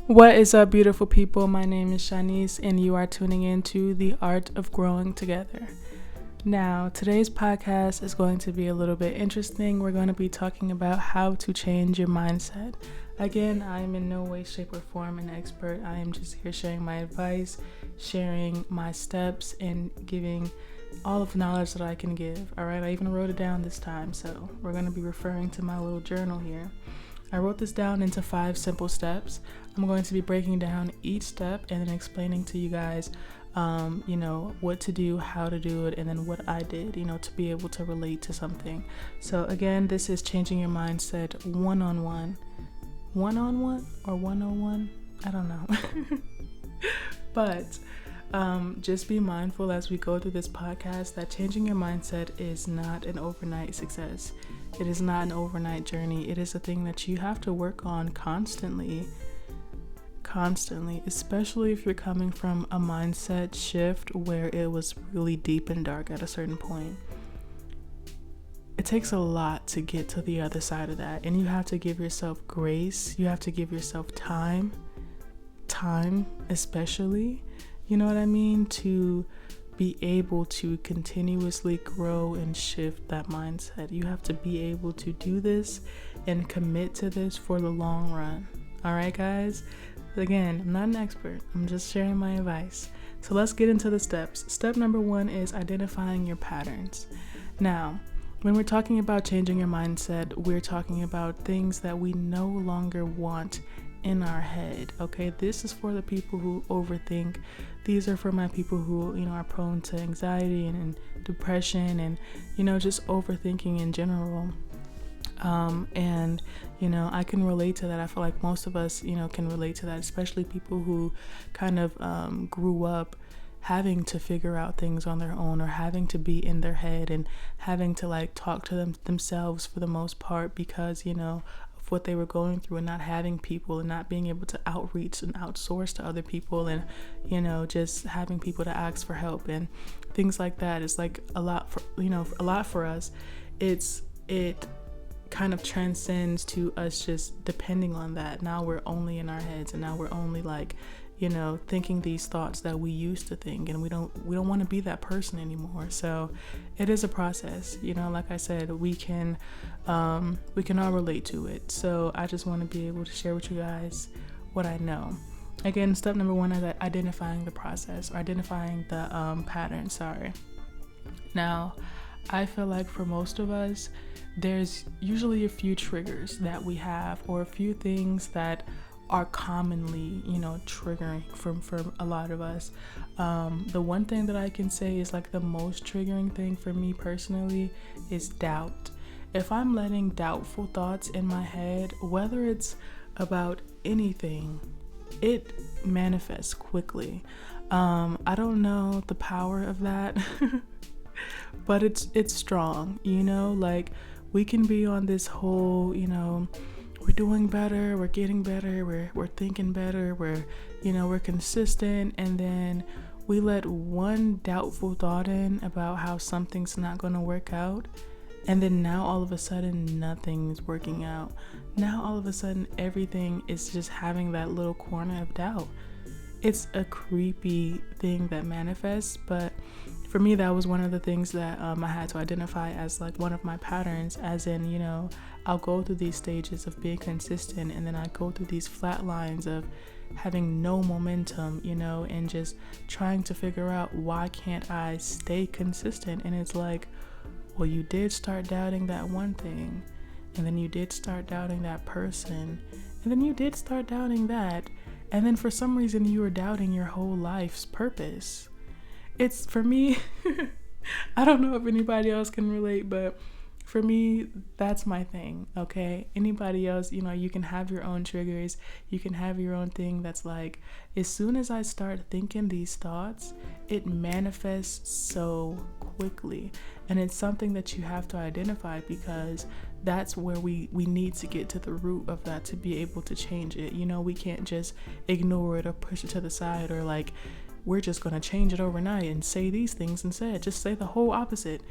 What is up, beautiful people? My name is Shanis, and you are tuning in to The Art of Growing Together. Now, today's podcast is going to be a little bit interesting. We're going to be talking about how to change your mindset. Again, I am in no way, shape, or form an expert. I am just here sharing my advice, sharing my steps, and giving all of the knowledge that I can give. All right, I even wrote it down this time, so we're going to be referring to my little journal here. I wrote this down into 5 simple steps. I'm going to be breaking down each step and then explaining to you guys, what to do, how to do it, and then what I did, to be able to relate to something. So again, this is changing your mindset one-on-one. One-on-one or 101? I don't know. But just be mindful as we go through this podcast that changing your mindset is not an overnight success. It is not an overnight journey. It is a thing that you have to work on constantly, especially if you're coming from a mindset shift where it was really deep and dark at a certain point. It takes a lot to get to the other side of that, and you have to give yourself grace. You have to give yourself time especially, you know what I mean, to be able to continuously grow and shift that mindset. You have to be able to do this and commit to this for the long run. All right, guys? Again, I'm not an expert. I'm just sharing my advice. So let's get into the steps. Step number 1 is identifying your patterns. Now, when we're talking about changing your mindset, we're talking about things that we no longer want in our head. Okay, this is for the people who overthink. These are for my people who are prone to anxiety and depression and just overthinking in general. And I can relate to that. I feel like most of us can relate to that, especially people who kind of grew up having to figure out things on their own, or having to be in their head and having to talk to themselves for the most part, because of what they were going through, and not having people and not being able to outreach and outsource to other people, and just having people to ask for help and things like that. It's like a lot for us. It kind of transcends to us just depending on that. Now we're only in our heads, and now we're only thinking these thoughts that we used to think, and we don't want to be that person anymore. So it is a process, like I said, we can all relate to it. So I just want to be able to share with you guys what I know. Again, step number 1 is identifying the process, or identifying the pattern. Now, I feel like for most of us, there's usually a few triggers that we have, or a few things that are commonly, triggering for a lot of us. The one thing that I can say is the most triggering thing for me personally is doubt. If I'm letting doubtful thoughts in my head, whether it's about anything, it manifests quickly. I don't know the power of that, but it's strong, we can be on this whole, we're doing better, we're getting better, we're thinking better, we're consistent, and then we let one doubtful thought in about how something's not going to work out, and then now all of a sudden nothing's working out. Now all of a sudden everything is just having that little corner of doubt. It's a creepy thing that manifests, but for me, that was one of the things that I had to identify as one of my patterns, as in, I'll go through these stages of being consistent, and then I go through these flat lines of having no momentum, and just trying to figure out, why can't I stay consistent? And it's well, you did start doubting that one thing, and then you did start doubting that person, and then you did start doubting that, and then for some reason you were doubting your whole life's purpose. It's, for me, I don't know if anybody else can relate, but for me, that's my thing, okay? Anybody else, you can have your own triggers. You can have your own thing that's as soon as I start thinking these thoughts, it manifests so quickly. And it's something that you have to identify, because that's where we need to get to the root of that to be able to change it. We can't just ignore it or push it to the side, or we're just going to change it overnight and say these things instead. Just say the whole opposite.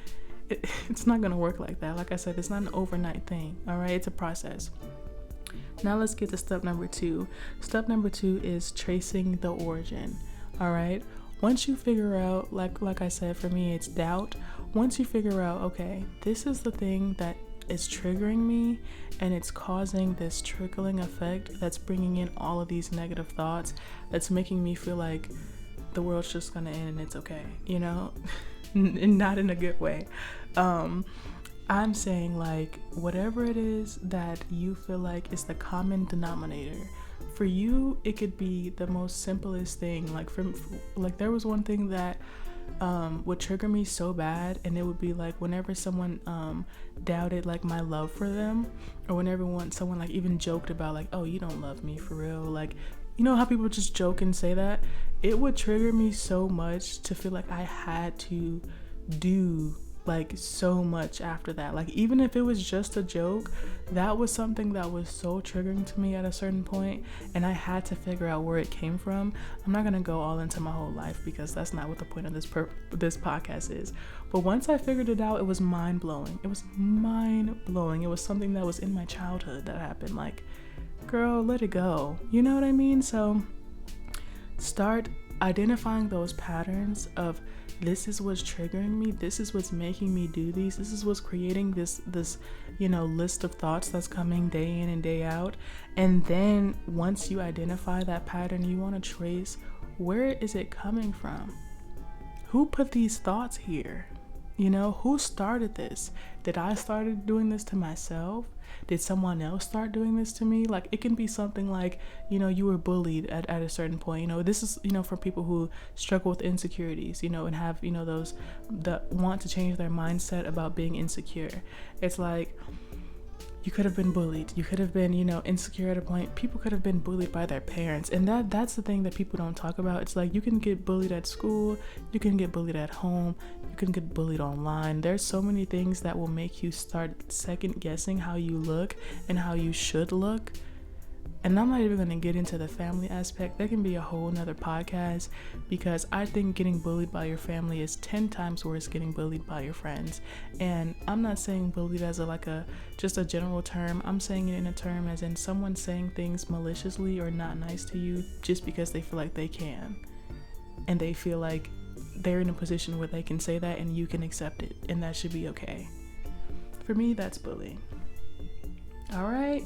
It's not going to work like that. Like I said, it's not an overnight thing, all right? It's a process. Now let's get to step number 2. Step number 2 is tracing the origin. All right. Once you figure out, like I said, for me, it's doubt. Once you figure out, okay, this is the thing that is triggering me and it's causing this trickling effect that's bringing in all of these negative thoughts, that's making me feel like the world's just gonna end and it's okay, you know? And not in a good way. I'm saying, like, whatever it is that you feel like is the common denominator. For you, it could be the most simplest thing. Like there was one thing that would trigger me so bad, and it would be like whenever someone doubted like my love for them, or whenever someone like even joked about like, oh, you don't love me for real, like, you know how people just joke and say that? It would trigger me so much to feel like I had to do like so much after that. Like, even if it was just a joke, that was something that was so triggering to me at a certain point, and I had to figure out where it came from. I'm not gonna go all into my whole life because that's not what the point of this podcast is. But once I figured it out, it was mind-blowing. It was mind-blowing. It was something that was in my childhood that happened. Like, girl, let it go. You know what I mean? So start identifying those patterns of, this is what's triggering me, this is what's making me do these, this is what's creating this list of thoughts that's coming day in and day out. And then once you identify that pattern, you want to trace, where is it coming from? Who put these thoughts here? You know, who started this? Did I start doing this to myself? Did someone else start doing this to me? Like, it can be something like, you know, you were bullied at a certain point. You know, this is, you know, for people who struggle with insecurities, you know, and have, you know, those that want to change their mindset about being insecure. It's like, you could have been bullied. You could have been, you know, insecure at a point. People could have been bullied by their parents. And that's the thing that people don't talk about. It's like, you can get bullied at school. You can get bullied at home. You can get bullied online. There's so many things that will make you start second guessing how you look and how you should look. And I'm not even going to get into the family aspect. That can be a whole nother podcast, because I think getting bullied by your family is 10 times worse getting bullied by your friends. And I'm not saying bullied as just a general term. I'm saying it in a term as in someone saying things maliciously or not nice to you just because they feel like they can. And they feel like they're in a position where they can say that and you can accept it. And that should be okay. For me, that's bullying. All right.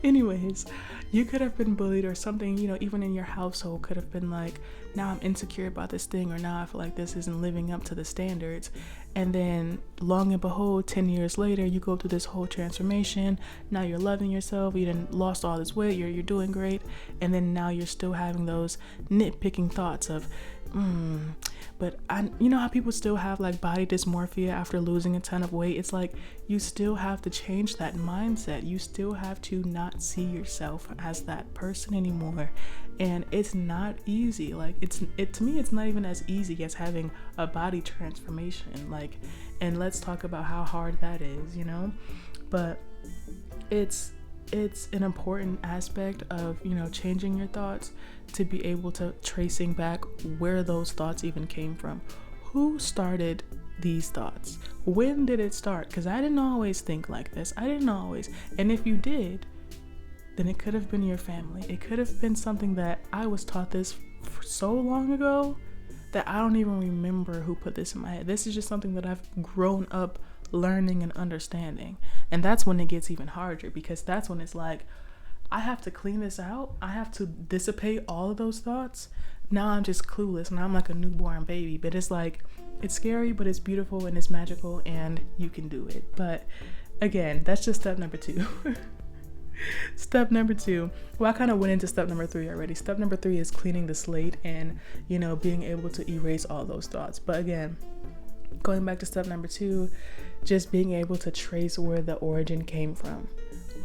Anyways, you could have been bullied, or something, you know, even in your household could have been like, now I'm insecure about this thing, or now I feel like this isn't living up to the standards. And then long and behold, 10 years later, you go through this whole transformation. Now you're loving yourself. You done lost all this weight. You're doing great. And then now you're still having those nitpicking thoughts of, but you know how people still have like body dysmorphia after losing a ton of weight? It's like, you still have to change that mindset. You still have to not see yourself as that person anymore. And it's not easy. Like, to me, it's not even as easy as having a body transformation. Like, and let's talk about how hard that is, you know? But it's an important aspect of, you know, changing your thoughts, to be able to tracing back where those thoughts even came from. Who started these thoughts? When did it start? Because I didn't always think like this. I didn't always. And if you did, then it could have been your family. It could have been something that I was taught this for so long ago that I don't even remember who put this in my head. This is just something that I've grown up learning and understanding. And that's when it gets even harder, because that's when it's like, I have to clean this out. I have to dissipate all of those thoughts. Now I'm just clueless. Now I'm like a newborn baby. But it's like, it's scary, but it's beautiful and it's magical, and you can do it. But again, that's just step number 2. Step number 2. Well, I kind of went into step number 3 already. Step number 3 is cleaning the slate and, you know, being able to erase all those thoughts. But again, going back to step number 2, just being able to trace where the origin came from.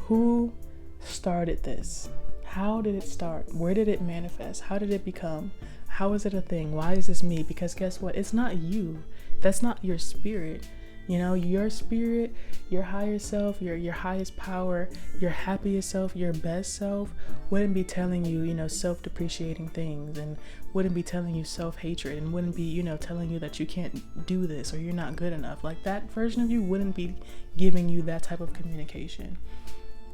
Who started this? How did it start? Where did it manifest? How did it become? How is it a thing? Why is this me? Because guess what? It's not you. That's not your spirit. You know, your spirit, your higher self, your highest power, your happiest self, your best self wouldn't be telling you, you know, self-depreciating things, and wouldn't be telling you self-hatred, and wouldn't be, you know, telling you that you can't do this or you're not good enough. Like, that version of you wouldn't be giving you that type of communication.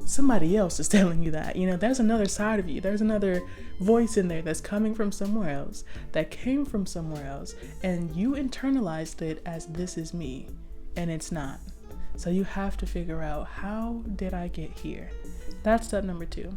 Somebody else is telling you that. You know, there's another side of you. There's another voice in there that's coming from somewhere else, that came from somewhere else, and you internalized it as this is me, and it's not. So you have to figure out, how did I get here? That's step number 2.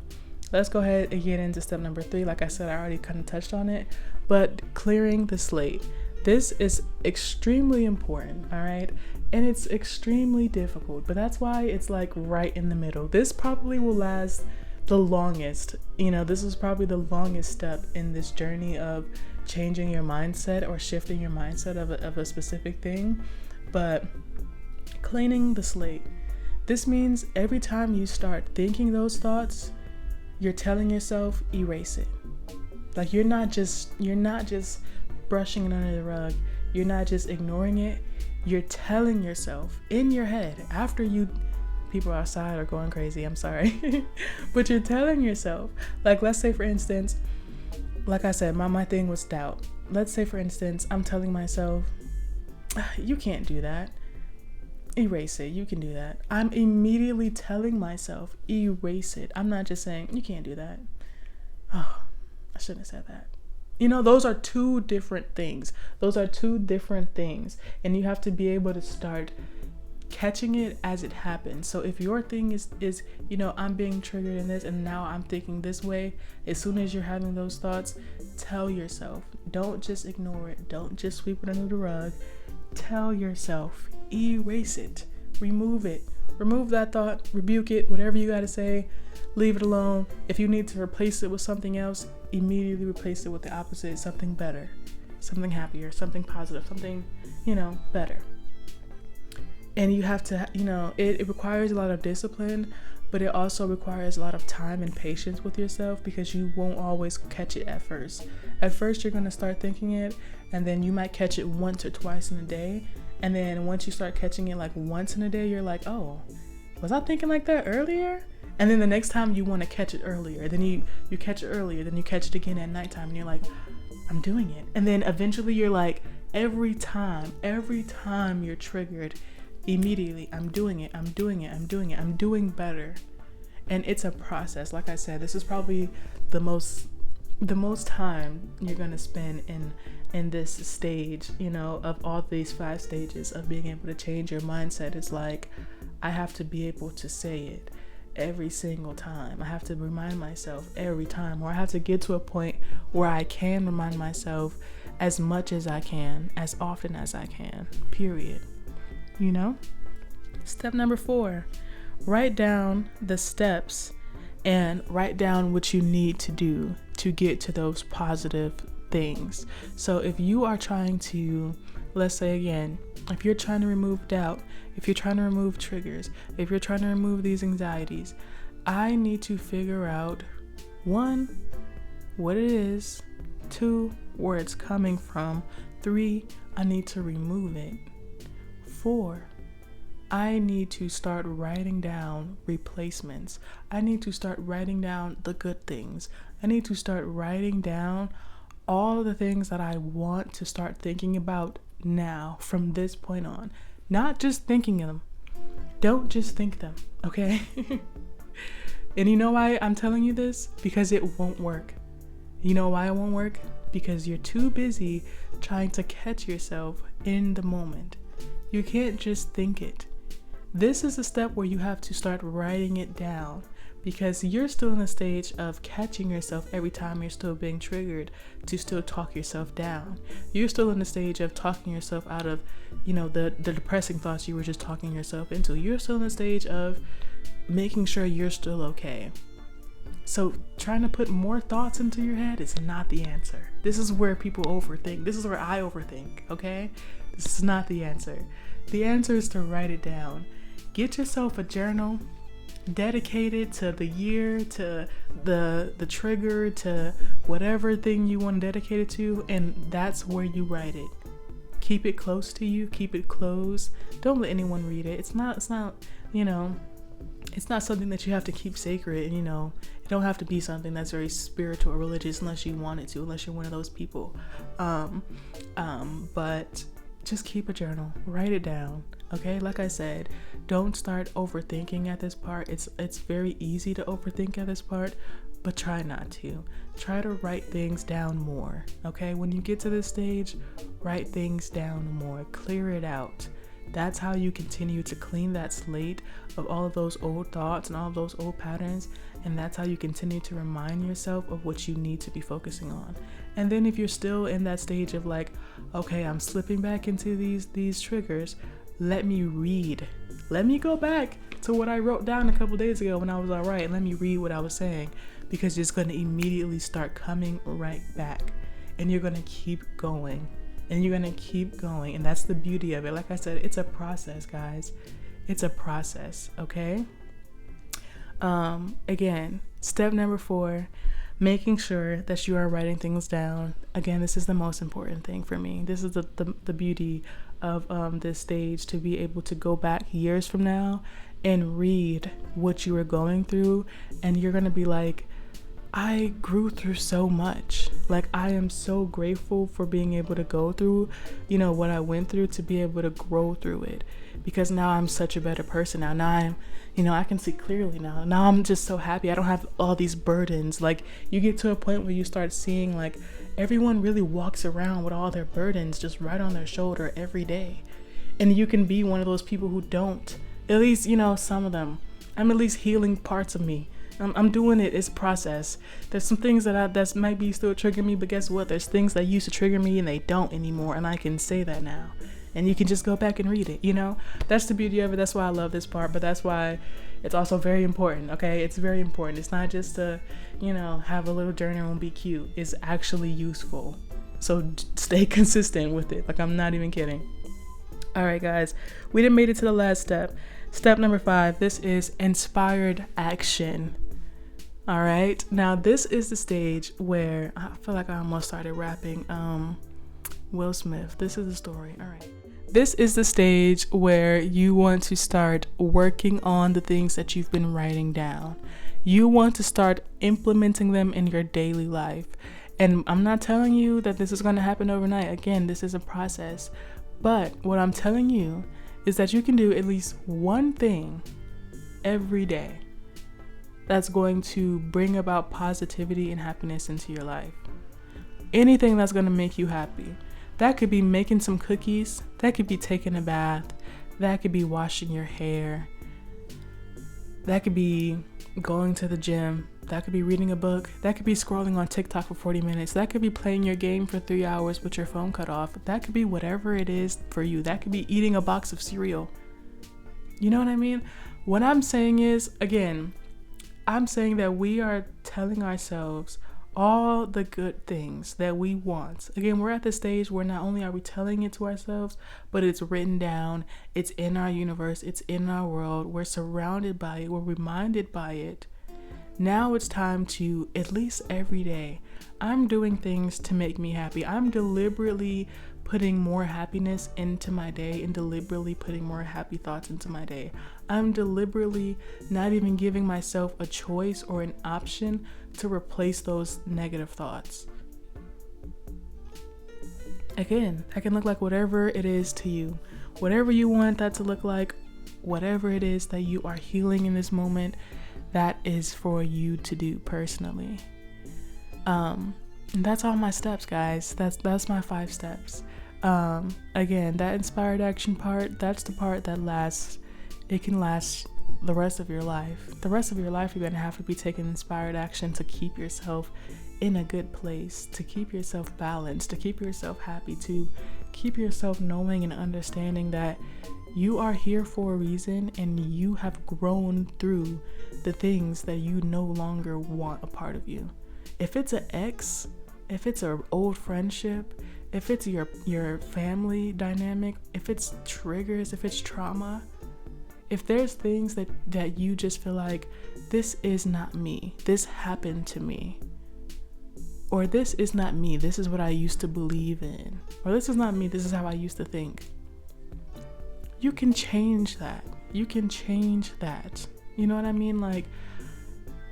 Let's go ahead and get into step number 3. Like I said, I already kind of touched on it, but clearing the slate. This is extremely important, all right? And it's extremely difficult, but that's why it's like right in the middle. This probably will last the longest. You know, this is probably the longest step in this journey of changing your mindset or shifting your mindset of a specific thing. But cleaning the slate. This means every time you start thinking those thoughts, you're telling yourself, erase it. Like, you're not just brushing it under the rug. You're not just ignoring it. You're telling yourself in your head, after people outside are going crazy, I'm sorry. But you're telling yourself, like, let's say for instance, like I said, my thing was doubt. Let's say for instance, I'm telling myself, you can't do that. Erase it. You can do that. I'm immediately telling myself, erase it. I'm not just saying, you can't do that. Oh, I shouldn't have said that. You know, those are two different things. And you have to be able to start catching it as it happens. So if your thing is, you know, I'm being triggered in this and now I'm thinking this way, as soon as you're having those thoughts, tell yourself, don't just ignore it. Don't just sweep it under the rug. Tell yourself, erase it, remove it, remove that thought, rebuke it, whatever you got to say, leave it alone. If you need to replace it with something else, immediately replace it with the opposite, something better, something happier, something positive, something, you know, better. And you have to, you know, it requires a lot of discipline, but it also requires a lot of time and patience with yourself, because you won't always catch it at first. At first, you're going to start thinking it, and then you might catch it once or twice in a day. And then once you start catching it like once in a day, you're like, oh, was I thinking like that earlier? And then the next time you want to catch it earlier, then you catch it earlier, then you catch it again at nighttime, and you're like, I'm doing it. And then eventually you're like, every time you're triggered, immediately, I'm doing it, I'm doing better. And it's a process. Like I said, this is probably the most time you're going to spend in this stage, you know, of all these 5 stages of being able to change your mindset. Is like, I have to be able to say it every single time. I have to remind myself every time, or I have to get to a point where I can remind myself as much as I can, as often as I can, period. You know? Step number 4, write down the steps and write down what you need to do to get to those positive things. So if you are trying to, let's say again, if you're trying to remove doubt, if you're trying to remove triggers, if you're trying to remove these anxieties, I need to figure out 1, what it is, 2, where it's coming from, 3, I need to remove it, 4, I need to start writing down replacements. I need to start writing down the good things. I need to start writing down all the things that I want to start thinking about now from this point on. Not just thinking them. Don't just think them, okay? And you know why I'm telling you this? Because it won't work. You know why it won't work? Because you're too busy trying to catch yourself in the moment. You can't just think it. This is a step where you have to start writing it down, because you're still in a stage of catching yourself every time you're still being triggered to still talk yourself down. You're still in the stage of talking yourself out of, you know, the depressing thoughts you were just talking yourself into. You're still in the stage of making sure you're still okay. So trying to put more thoughts into your head is not the answer. This is where people overthink. This is where I overthink, okay? This is not the answer. The answer is to write it down. Get yourself a journal dedicated to the year, to the trigger, to whatever thing you want to dedicate it to, and that's where you write it. Keep it close to you. Keep it closed. Don't let anyone read it. It's not, you know, it's not something that you have to keep sacred. And, you know, it don't have to be something that's very spiritual or religious unless you want it to, unless you're one of those people. But just keep a journal. Write it down. Okay, like I said, don't start overthinking at this part. It's very easy to overthink at this part, but try not to. Try to write things down more. Okay, when you get to this stage, write things down more. Clear it out. That's how you continue to clean that slate of all of those old thoughts and all of those old patterns. And that's how you continue to remind yourself of what you need to be focusing on. And then if you're still in that stage of like, okay, I'm slipping back into these triggers, let me read. Let me go back to what I wrote down a couple days ago when I was all right. Let me read what I was saying, because it's going to immediately start coming right back. And you're going to keep going. And you're going to keep going. And that's the beauty of it. Like I said, it's a process, guys. It's a process, okay? Again, step number 4, making sure that you are writing things down. Again, this is the most important thing for me. This is the beauty of this stage, to be able to go back years from now and read what you were going through, and you're gonna be like, I grew through so much. Like, I am so grateful for being able to go through, you know, what I went through, to be able to grow through it, because now I'm such a better person now. Now I'm, you know, I can see clearly now. Now I'm just so happy. I don't have all these burdens. Like, you get to a point where you start seeing like everyone really walks around with all their burdens just right on their shoulder every day. And you can be one of those people who don't. At least, you know, some of them. I'm at least healing parts of me. I'm doing it. It's a process. There's some things that might be still triggering me, but guess what? There's things that used to trigger me and they don't anymore. And I can say that now. And you can just go back and read it, you know? That's the beauty of it. That's why I love this part, but that's why it's also very important, okay? It's very important. It's not just to, you know, have a little journal and be cute. It's actually useful. So stay consistent with it. Like, I'm not even kidding. All right, guys, we done made it to the last step. Step number 5, this is inspired action. All right, now this is the stage where I feel like I almost started rapping Will Smith. This is the story. All right. This is the stage where you want to start working on the things that you've been writing down. You want to start implementing them in your daily life. And I'm not telling you that this is going to happen overnight. Again, this is a process. But what I'm telling you is that you can do at least one thing every day that's going to bring about positivity and happiness into your life. Anything that's going to make you happy. That could be making some cookies. That could be taking a bath. That could be washing your hair. That could be going to the gym. That could be reading a book. That could be scrolling on TikTok for 40 minutes. That could be playing your game for 3 hours with your phone cut off. That could be whatever it is for you. That could be eating a box of cereal. You know what I mean? What I'm saying is, again, I'm saying that we are telling ourselves all the good things that we want. Again, we're at the stage where not only are we telling it to ourselves, but it's written down, it's in our universe, it's in our world, we're surrounded by it, we're reminded by it. Now it's time to, at least every day, I'm doing things to make me happy. I'm deliberately putting more happiness into my day and deliberately putting more happy thoughts into my day. I'm deliberately not even giving myself a choice or an option to replace those negative thoughts. Again, that can look like whatever it is to you. Whatever you want that to look like, whatever it is that you are healing in this moment, that is for you to do personally. And that's all my steps, guys. That's my 5 steps. Again, that inspired action part, that's the part that lasts. It can last the rest of your life. The rest of your life, you're going to have to be taking inspired action to keep yourself in a good place, to keep yourself balanced, to keep yourself happy, to keep yourself knowing and understanding that you are here for a reason and you have grown through the things that you no longer want a part of you. If it's an ex, if it's an old friendship, if it's your family dynamic, if it's triggers, if it's trauma, if there's things that you just feel like, this is not me, this happened to me, or this is not me, this is what I used to believe in, or this is not me, this is how I used to think. You can change that. You can change that. You know what I mean? Like,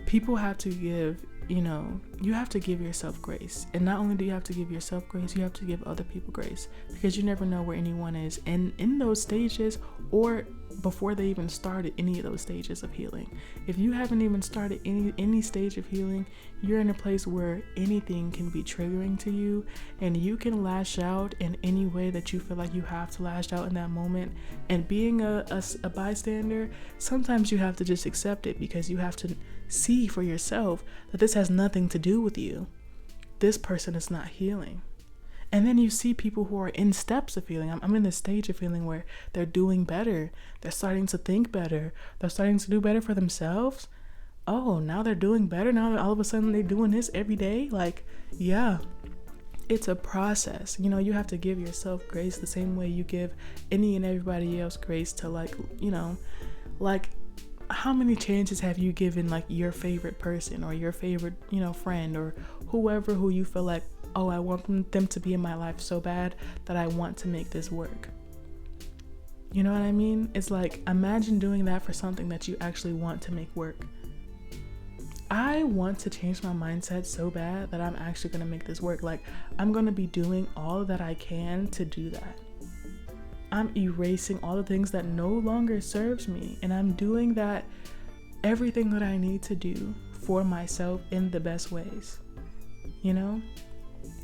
people have to give, you have to give yourself grace. And not only do you have to give yourself grace, you have to give other people grace, because you never know where anyone is in those stages, or before they even started any of those stages of healing. If you haven't even started any stage of healing, you're in a place where anything can be triggering to you, and you can lash out in any way that you feel like you have to lash out in that moment. And being a bystander, sometimes you have to just accept it, because you have to see for yourself that this has nothing to do with you. This person is not healing. And then you see people who are in steps of healing. I'm in this stage of healing where they're doing better. They're starting to think better. They're starting to do better for themselves. Oh, now they're doing better. Now all of a sudden they're doing this every day. Like, yeah, it's a process. You have to give yourself grace the same way you give any and everybody else grace to, like how many chances have you given, like, your favorite person or your favorite, friend or whoever who you feel like, oh, I want them to be in my life so bad that I want to make this work. You know what I mean? It's like, imagine doing that for something that you actually want to make work. I want to change my mindset so bad that I'm actually going to make this work. Like, I'm going to be doing all that I can to do that. I'm erasing all the things that no longer serves me, and I'm doing that, everything that I need to do for myself in the best ways.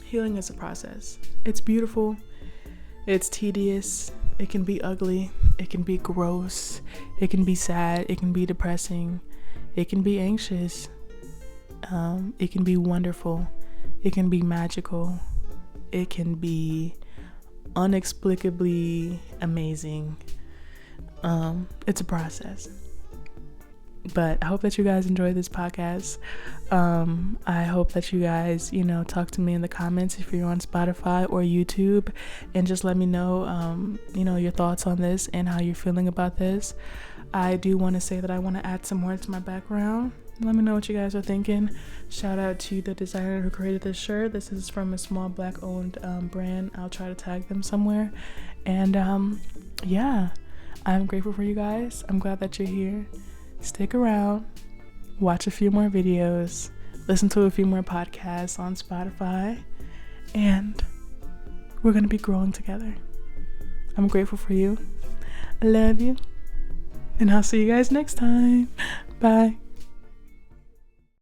Healing is a process. It's beautiful. It's tedious. It can be ugly. It can be gross. It can be sad. It can be depressing. It can be anxious. It can be wonderful. It can be magical. It can be inexplicably amazing. It's a process. But I hope that you guys enjoy this podcast. I hope that you guys, talk to me in the comments if you're on Spotify or YouTube, and just let me know, your thoughts on this and how you're feeling about this. I do want to say that I want to add some more to my background. Let me know what you guys are thinking. Shout out to the designer who created this shirt. This is from a small Black owned brand. I'll try to tag them somewhere. And yeah, I'm grateful for you guys. I'm glad that you're here. Stick around, watch a few more videos, listen to a few more podcasts on Spotify, and we're going to be growing together. I'm grateful for you. I love you. And I'll see you guys next time. Bye.